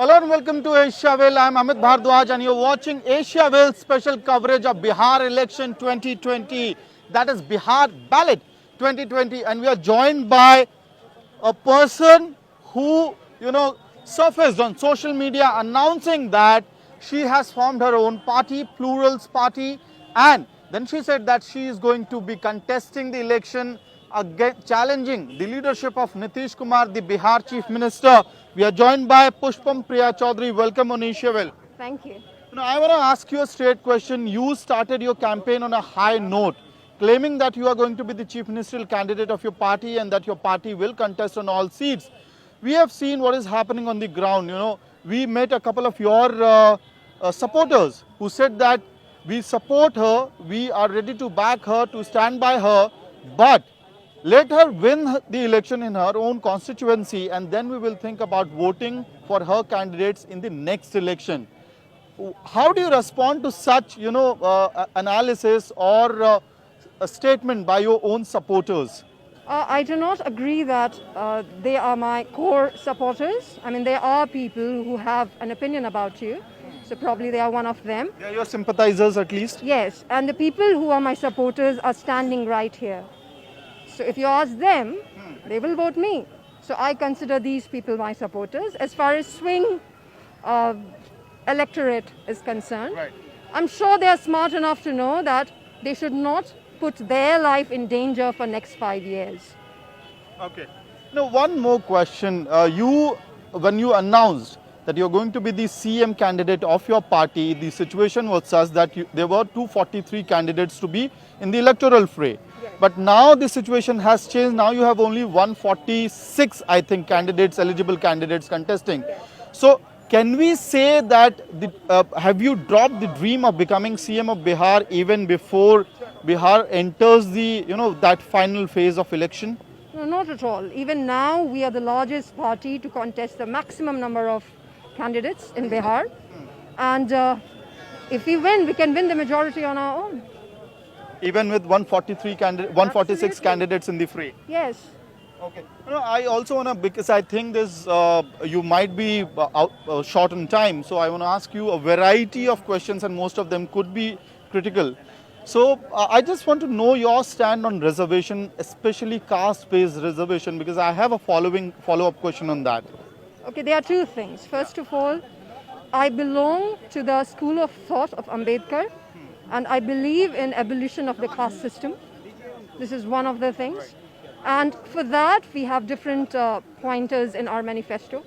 Hello and welcome to Asiaville. I'm Amit Bhardwaj and you're watching Asiaville special coverage of Bihar election 2020. That is Bihar ballot 2020, and we are joined by a person who, surfaced on social media announcing that she has formed her own party, Plurals Party, and then she said that she is going to be contesting the election again, challenging the leadership of Nitish Kumar, the Bihar Chief Minister. We are joined by Pushpam Priya Chaudhary. Welcome on Asiaville. Thank you. I want to ask you a straight question. You started your campaign on a high note, claiming that you are going to be the chief ministerial candidate of your party and that your party will contest on all seats. We have seen what is happening on the ground. We met a couple of your supporters who said that we support her, we are ready to back her, to stand by her, but let her win the election in her own constituency, and then we will think about voting for her candidates in the next election. How do you respond to such, analysis or a statement by your own supporters? I do not agree that they are my core supporters. I mean, there are people who have an opinion about you, so probably they are one of them. They are your sympathizers at least? Yes, and the people who are my supporters are standing right here. So if you ask them, they will vote me. So I consider these people my supporters. As far as swing electorate is concerned, Right. I'm sure they are smart enough to know that they should not put their life in danger for next 5 years. Okay. Now, one more question. When you announced that you're going to be the CM candidate of your party, the situation was such that there were 243 candidates to be in the electoral fray. Yes. But now the situation has changed. Now you have only 146, I think, candidates, eligible candidates contesting. So, can we say that have you dropped the dream of becoming CM of Bihar even before Bihar enters the, that final phase of election? No, not at all. Even now, we are the largest party to contest the maximum number of candidates in Bihar. And if we win, we can win the majority on our own. Even with 146 Absolutely. candidates in the fray? Yes. Okay. I also want to, because I think this, you might be short on time, so I want to ask you a variety of questions and most of them could be critical. So I just want to know your stand on reservation, especially caste-based reservation, because I have a follow-up question on that. Okay, there are two things. First of all, I belong to the school of thought of Ambedkar, and I believe in abolition of the caste system. This is one of the things. And for that, we have different pointers in our manifesto.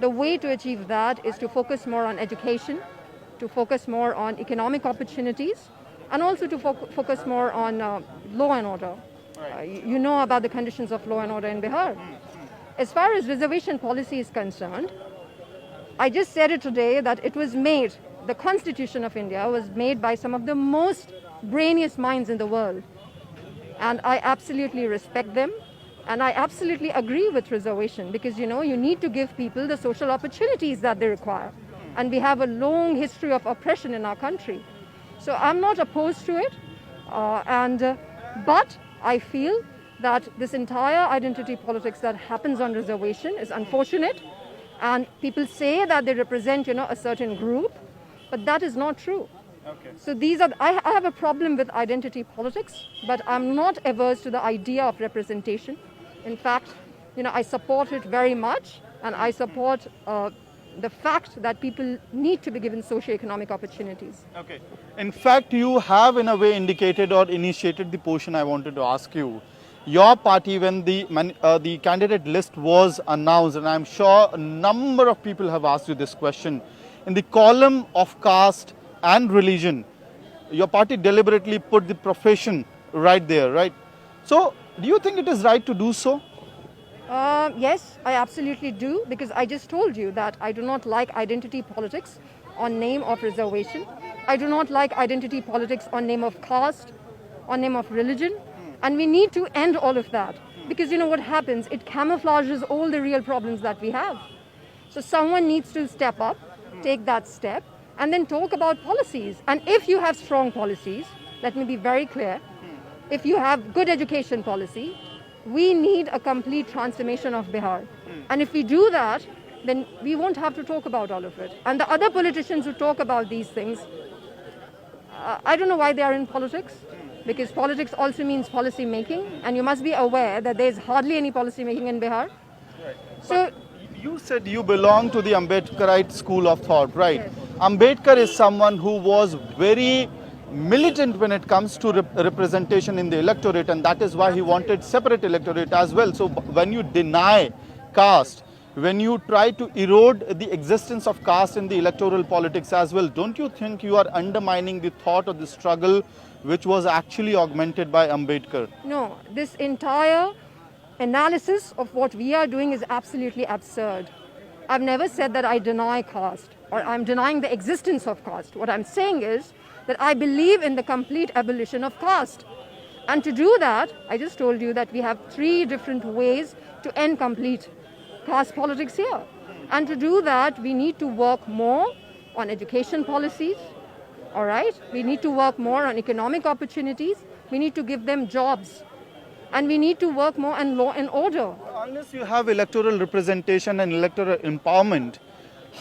The way to achieve that is to focus more on education, to focus more on economic opportunities, and also to focus more on law and order. You know about the conditions of law and order in Bihar. As far as reservation policy is concerned, I just said it today that it was made, the Constitution of India was made by some of the most brainiest minds in the world. And I absolutely respect them. And I absolutely agree with reservation because, you need to give people the social opportunities that they require. And we have a long history of oppression in our country. So I'm not opposed to it. But I feel that this entire identity politics that happens on reservation is unfortunate. And people say that they represent, a certain group, but that is not true. Okay. So I have a problem with identity politics, but I'm not averse to the idea of representation. In fact, I support it very much, and I support the fact that people need to be given socio-economic opportunities. Okay. In fact, you have in a way indicated or initiated the portion I wanted to ask you. Your party, when the candidate list was announced, and I'm sure a number of people have asked you this question, in the column of caste and religion, your party deliberately put the profession right there, right? So, do you think it is right to do so? Yes, I absolutely do, because I just told you that I do not like identity politics on name of reservation. I do not like identity politics on name of caste, on name of religion. And we need to end all of that. Because what happens? It camouflages all the real problems that we have. So someone needs to step up, take that step, and then talk about policies. And if you have strong policies, let me be very clear, if you have good education policy, we need a complete transformation of Bihar. And if we do that, then we won't have to talk about all of it. And the other politicians who talk about these things, I don't know why they are in politics, because politics also means policy making, and you must be aware that there's hardly any policy making in Bihar. So You said you belong to the Ambedkarite school of thought, right? Yes. Ambedkar is someone who was very militant when it comes to representation in the electorate, and that is why he wanted separate electorate as well. So when you deny caste, when you try to erode the existence of caste in the electoral politics as well, don't you think you are undermining the thought of the struggle which was actually augmented by Ambedkar? no, this entire analysis of what we are doing is absolutely absurd. I've never said that I deny caste or I'm denying the existence of caste. What I'm saying is that I believe in the complete abolition of caste. And to do that, I just told you that we have 3 different ways to end complete caste politics here. And to do that, we need to work more on education policies, all right? We need to work more on economic opportunities. We need to give them jobs. And we need to work more on law and order. Unless you have electoral representation and electoral empowerment,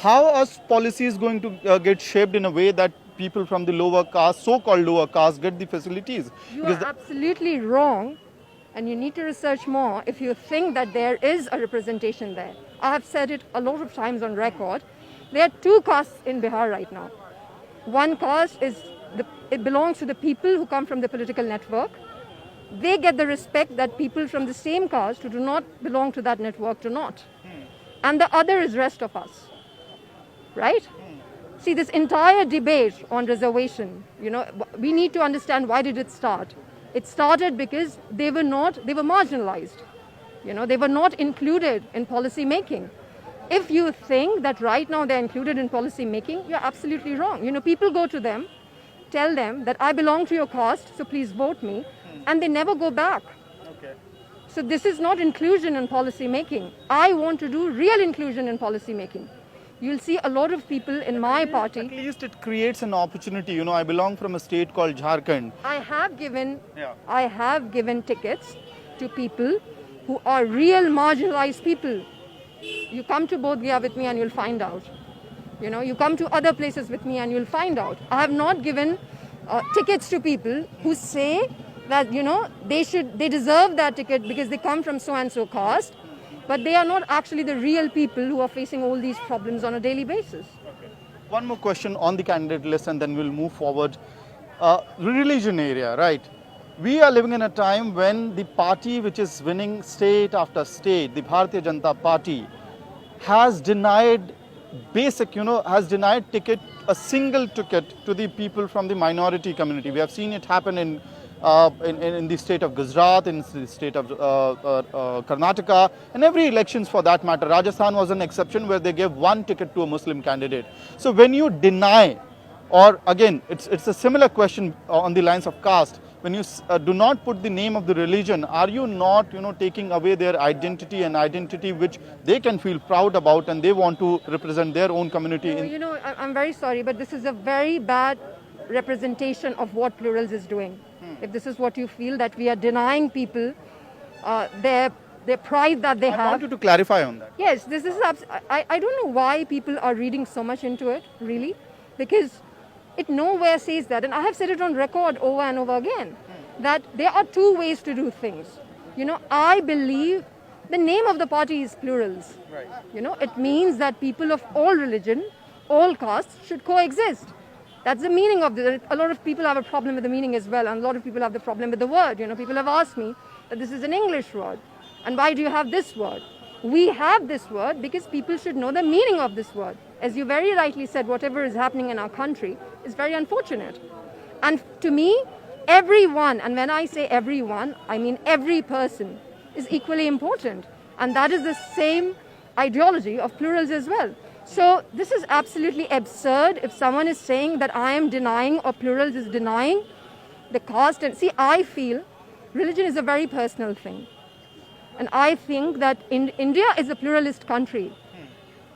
how are policies going to get shaped in a way that people from the lower caste, so-called lower caste, get the facilities? You are absolutely wrong, and you need to research more if you think that there is a representation there. I have said it a lot of times on record. There are 2 castes in Bihar right now. One caste it belongs to the people who come from the political network. They get the respect that people from the same caste who do not belong to that network do not. And the other is rest of us, right? See, this entire debate on reservation, we need to understand why did it start. It started because they were marginalized. They were not included in policy making. If you think that right now they're included in policy making, you're absolutely wrong. People go to them, tell them that I belong to your caste, so please vote me, and they never go back. Okay. So this is not inclusion in policy making. I want to do real inclusion in policy making. You'll see a lot of people in my At party. least it creates an opportunity. I belong from a state called Jharkhand. I have given Yeah. I have given tickets to people who are real marginalized people. You come to Bodh Gaya with me and you'll find out. You come to other places with me and you'll find out. I have not given tickets to people who say that they deserve that ticket because they come from so and so caste, but they are not actually the real people who are facing all these problems on a daily basis. One more question on the candidate list and then we'll move forward. Religion area, right? We are living in a time when the party which is winning state after state, the Bharatiya Janata Party, has denied a single ticket to the people from the minority community. We have seen it happen in the state of Gujarat, in the state of Karnataka, and every elections for that matter. Rajasthan was an exception where they gave 1 ticket to a Muslim candidate. So when you deny, or again, it's a similar question on the lines of caste, when you do not put the name of the religion, are you not, taking away their identity, and identity which they can feel proud about and they want to represent their own community? I'm very sorry, but this is a very bad representation of what Plurals is doing. If this is what you feel, that we are denying people their pride that they I have. want you to clarify on that. Yes, this is. I don't know why people are reading so much into it, really, because it nowhere says that, and I have said it on record over and over again, that there are 2 ways to do things. I believe the name of the party is Plurals. Right. It means that people of all religion, all castes should coexist. That's the meaning of it. A lot of people have a problem with the meaning as well, and a lot of people have the problem with the word. People have asked me that this is an English word, and why do you have this word? We have this word because people should know the meaning of this word. As you very rightly said, whatever is happening in our country is very unfortunate. And to me, everyone, and when I say everyone, I mean every person, is equally important. And that is the same ideology of Plurals as well. So this is absolutely absurd if someone is saying that I am denying or Plurals is denying the caste. And see, I feel religion is a very personal thing. And I think that India is a pluralist country.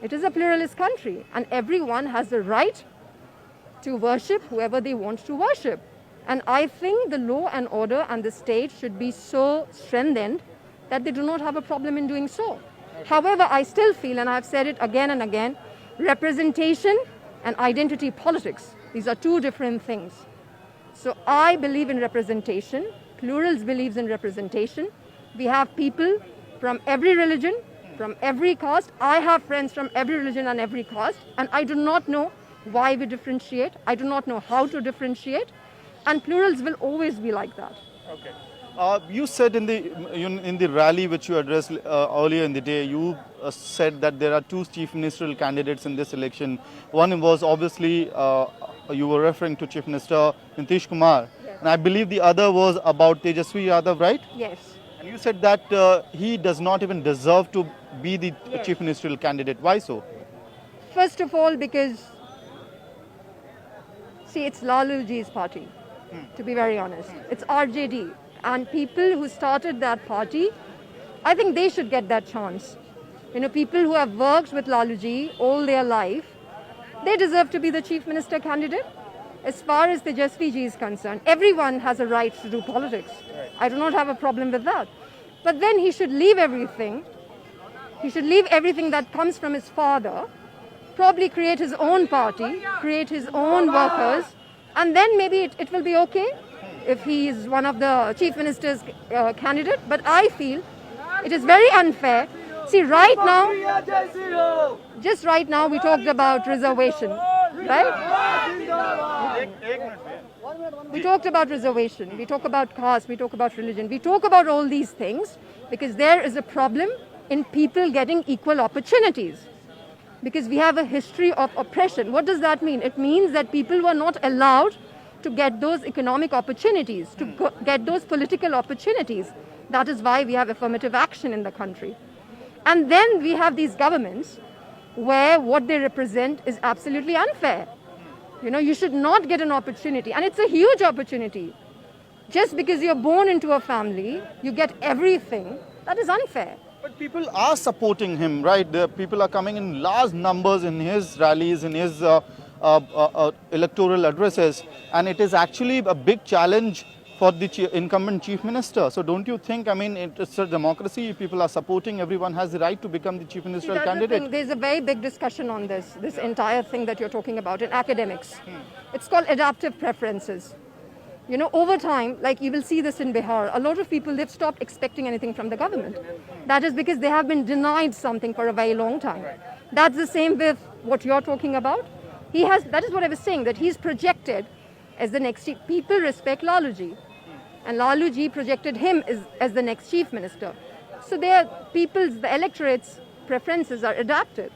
It is a pluralist country, and everyone has the right to worship whoever they want to worship. And I think the law and order and the state should be so strengthened that they do not have a problem in doing so. However, I still feel, and I've said it again and again, representation and identity politics, these are two different things. So I believe in representation. Plurals believes in representation. We have people from every religion, from every caste. I have friends from every religion and every caste, and I do not know why we differentiate. I do not know how to differentiate, and plurals will always be like that. Okay. You said in the rally which you addressed earlier in the day, you said that there are two chief ministerial candidates in this election. One was obviously you were referring to Chief Minister Nitish Kumar, Yes. and I believe the other was about Tejasvi Yadav, right? Yes. And you said that he does not even deserve to be the Yes. chief ministerial candidate. Why so? First of all, because, see, it's Laluji's party, to be very honest. It's RJD. And people who started that party, I think they should get that chance. You know, people who have worked with Laluji all their life, they deserve to be the chief minister candidate. As far as Tejasvi ji is concerned, everyone has a right to do politics. I do not have a problem with that. But then he should leave everything. He should leave everything that comes from his father, probably create his own party, create his own workers, and then maybe it will be okay if he is one of the chief minister's candidate. But I feel it is very unfair. See, right now, just right now, we talked about reservation, right? We talked about reservation, we talk about caste, we talk about religion, we talk about all these things because there is a problem in people getting equal opportunities. Because we have a history of oppression. What does that mean? It means that people were not allowed to get those economic opportunities, to get those political opportunities. That is why we have affirmative action in the country. And then we have these governments where what they represent is absolutely unfair. You know, you should not get an opportunity, and it's a huge opportunity. Just because you're born into a family, you get everything, that is unfair. But people are supporting him, right? The people are coming in large numbers in his rallies, in his electoral addresses, and it is actually a big challenge for the incumbent chief minister. So don't you think, I mean, it's a democracy, people are supporting, everyone has the right to become the chief ministerial candidate. There's a very big discussion on this entire thing that you're talking about in academics. It's called adaptive preferences. You know, over time, like you will see this in Bihar, a lot of people, they've stopped expecting anything from the government. That is because they have been denied something for a very long time. That's the same with what you're talking about. That is what I was saying, that he's projected as the next chief. People respect Laluji. And Laluji projected him as the next chief minister. So the electorate's preferences are adapted.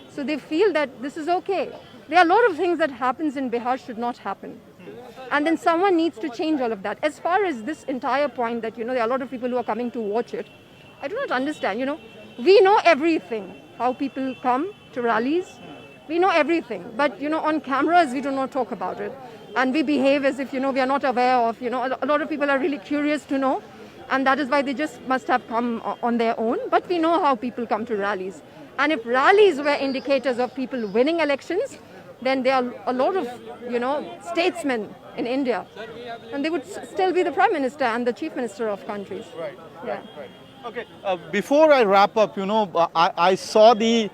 So they feel that this is okay. There are a lot of things that happens in Bihar should not happen. And then someone needs to change all of that. As far as this entire point that, you know, there are a lot of people who are coming to watch it, I do not understand, you know. We know everything, how people come to rallies. We know everything. But, you know, on cameras, we do not talk about it. And we behave as if, you know, we are not aware of, you know, a lot of people are really curious to know. And that is why they just must have come on their own. But we know how people come to rallies. And if rallies were indicators of people winning elections, then there are a lot of, you know, statesmen in India. And they would still be the prime minister and the chief minister of countries. Right, Yeah. right. Okay, before I wrap up, you know, I saw the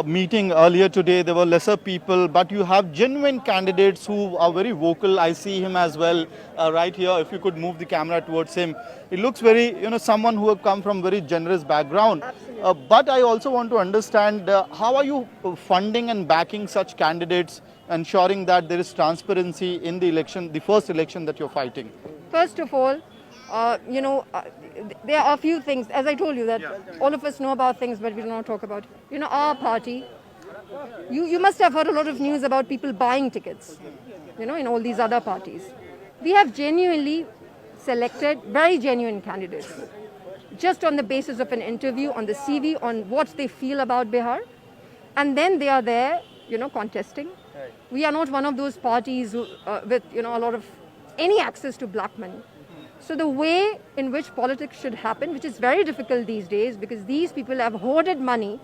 meeting earlier today. There were lesser people, but you have genuine candidates who are very vocal. I see him as well right here. If you could move the camera towards him. It looks very, you know, someone who have come from very generous background. But I also want to understand how are you funding and backing such candidates, ensuring that there is transparency in the election, the first election that you're fighting? First of all, you know, there are a few things, as I told you, that all of us know about things, but we do not talk about. You know, our party, you must have heard a lot of news about people buying tickets, you know, in all these other parties. We have genuinely selected very genuine candidates, just on the basis of an interview, on the CV, on what they feel about Bihar. And then they are there, you know, contesting. We are not one of those parties who, with, you know, a lot of any access to black money. So the way in which politics should happen, which is very difficult these days because these people have hoarded money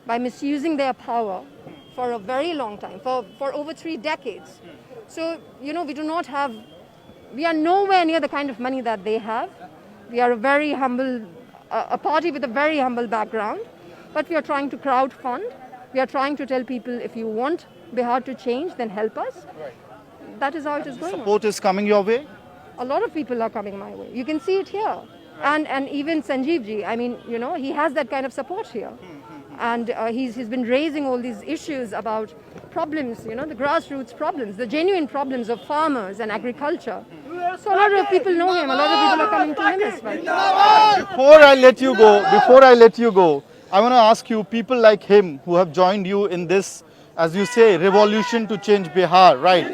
by misusing their power for a very long time, for over 3 decades. So, you know, we are nowhere near the kind of money that they have. We are a very humble a party with a very humble background, but we are trying to crowd fund. We are trying to tell people, if you want Bihar to change, then help us. That is how it is going on. Support is coming your way? A lot of people are coming my way. You can see it here. And even Sanjeev ji, I mean, you know, he has that kind of support here. And he's been raising all these issues about problems, you know, the grassroots problems, the genuine problems of farmers and agriculture. So a lot of people know him. A lot of people are coming to him as well. Before I let you go, I want to ask you, people like him who have joined you in this, as you say, revolution to change Bihar, right?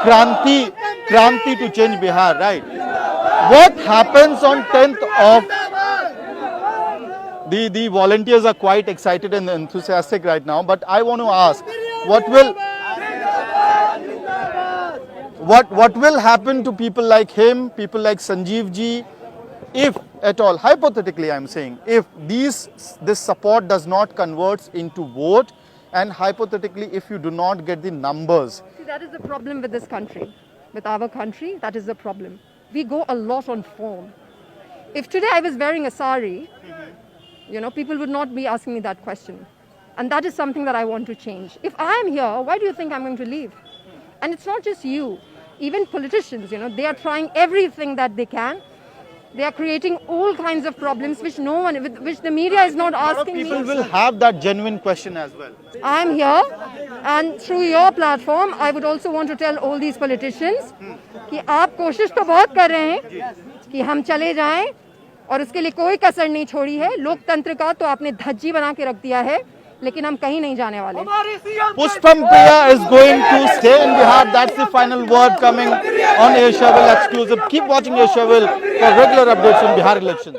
Kranti to change Bihar, right? What happens on 10th of... The volunteers are quite excited and enthusiastic right now, but I want to ask, what will happen to people like him, people like Sanjeev ji, if at all, hypothetically I'm saying, if this support does not convert into vote, and hypothetically if you do not get the numbers? See, that is the problem with this country, with our country. That is the problem. We go a lot on form. If today I was wearing a sari, you know, people would not be asking me that question. And that is something that I want to change. If I am here, why do you think I'm going to leave? And it's not just you. Even politicians, you know, they are trying everything that they can. They are creating all kinds of problems which which the media is not asking me. People will have that genuine question as well. I'm here, and through your platform, I would also want to tell all these politicians कि आप कोशिश तो बहुत कर रहे हैं कि हम चले जाएं, और उसके लिए कोई कसर नहीं छोड़ी है. लोकतंत्र का तो आपने धज्जी बना के रख दिया है, लेकिन हम कहीं नहीं जाने वाले. Pushpam Priya is going to stay in Bihar. That's the final word coming on Asia Will exclusive. Keep watching Asia Will for regular updates on Bihar elections.